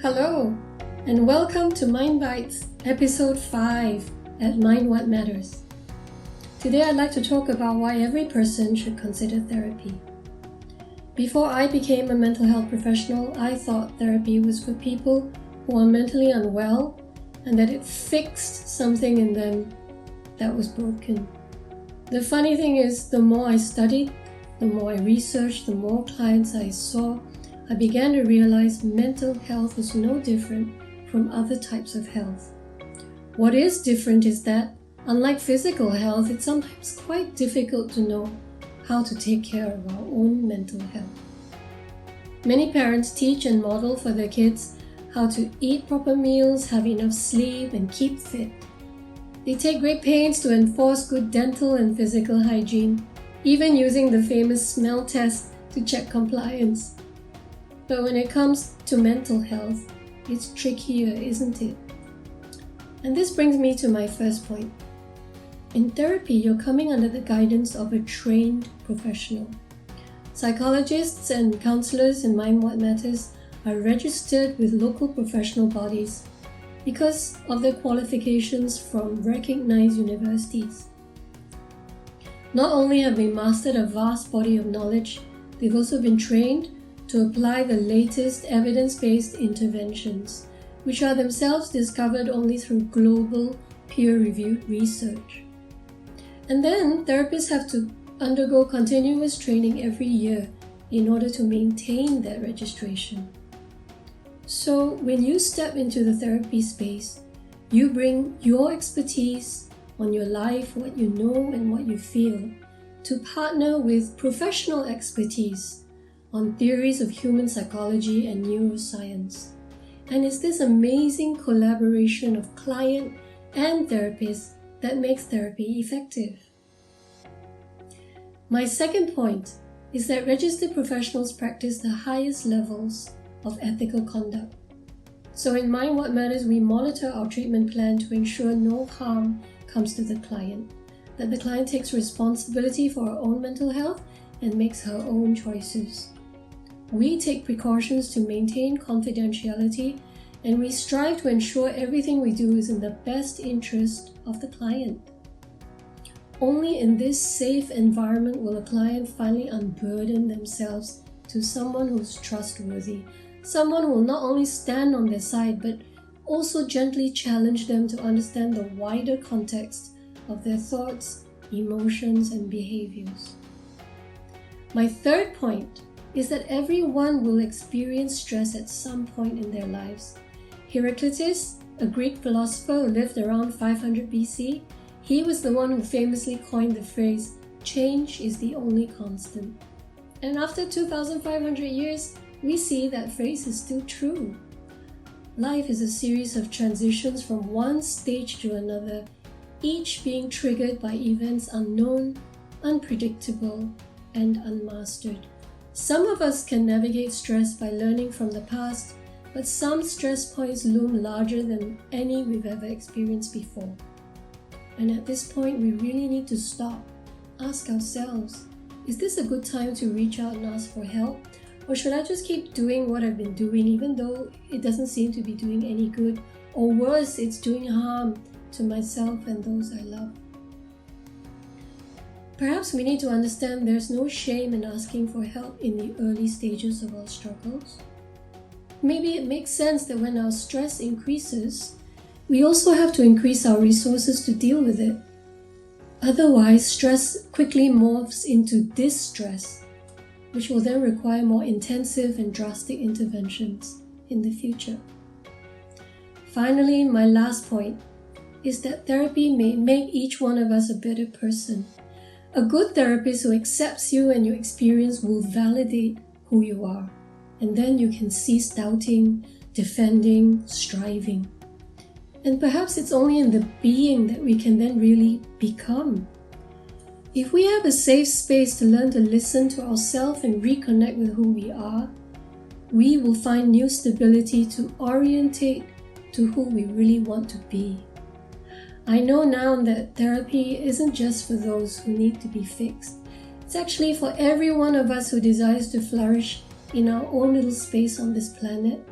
Hello, and welcome to Mindbites, episode 5 at Mind What Matters. Today I'd like to talk about why every person should consider therapy. Before I became a mental health professional, I thought therapy was for people who are mentally unwell and that it fixed something in them that was broken. The funny thing is, the more I studied, the more I researched, the more clients I saw, I began to realize mental health is no different from other types of health. What is different is that, unlike physical health, it's sometimes quite difficult to know how to take care of our own mental health. Many parents teach and model for their kids how to eat proper meals, have enough sleep, and keep fit. They take great pains to enforce good dental and physical hygiene, even using the famous smell test to check compliance. But when it comes to mental health, it's trickier, isn't it? And this brings me to my first point. In therapy, you're coming under the guidance of a trained professional. Psychologists and counselors in Mind What Matters are registered with local professional bodies because of their qualifications from recognized universities. Not only have they mastered a vast body of knowledge, they've also been trained to apply the latest evidence-based interventions, which are themselves discovered only through global peer-reviewed research. And then therapists have to undergo continuous training every year in order to maintain their registration. So when you step into the therapy space, you bring your expertise on your life, what you know and what you feel, to partner with professional expertise on theories of human psychology and neuroscience. And it's this amazing collaboration of client and therapist that makes therapy effective. My second point is that registered professionals practice the highest levels of ethical conduct. So in Mind What Matters, we monitor our treatment plan to ensure no harm comes to the client, that the client takes responsibility for her own mental health and makes her own choices. We take precautions to maintain confidentiality, and we strive to ensure everything we do is in the best interest of the client. Only in this safe environment will a client finally unburden themselves to someone who's trustworthy, someone who will not only stand on their side but also gently challenge them to understand the wider context of their thoughts, emotions, and behaviors. My third point is that everyone will experience stress at some point in their lives. Heraclitus, a Greek philosopher who lived around 500 BC, he was the one who famously coined the phrase, "Change is the only constant." And after 2,500 years, we see that phrase is still true. Life is a series of transitions from one stage to another, each being triggered by events unknown, unpredictable, and unmastered. Some of us can navigate stress by learning from the past, but some stress points loom larger than any we've ever experienced before. And at this point, we really need to stop, ask ourselves, is this a good time to reach out and ask for help? Or should I just keep doing what I've been doing even though it doesn't seem to be doing any good? Or worse, it's doing harm to myself and those I love. Perhaps we need to understand there's no shame in asking for help in the early stages of our struggles. Maybe it makes sense that when our stress increases, we also have to increase our resources to deal with it. Otherwise, stress quickly morphs into distress, which will then require more intensive and drastic interventions in the future. Finally, my last point is that therapy may make each one of us a better person. A good therapist who accepts you and your experience will validate who you are, and then you can cease doubting, defending, striving. And perhaps it's only in the being that we can then really become. If we have a safe space to learn to listen to ourselves and reconnect with who we are, we will find new stability to orientate to who we really want to be. I know now that therapy isn't just for those who need to be fixed. It's actually for every one of us who desires to flourish in our own little space on this planet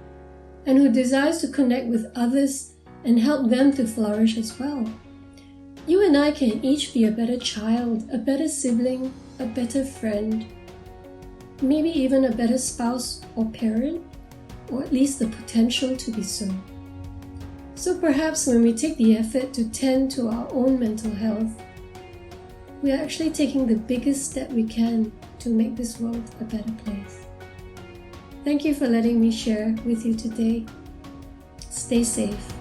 and who desires to connect with others and help them to flourish as well. You and I can each be a better child, a better sibling, a better friend, maybe even a better spouse or parent, or at least the potential to be so. So perhaps when we take the effort to tend to our own mental health, we are actually taking the biggest step we can to make this world a better place. Thank you for letting me share with you today. Stay safe.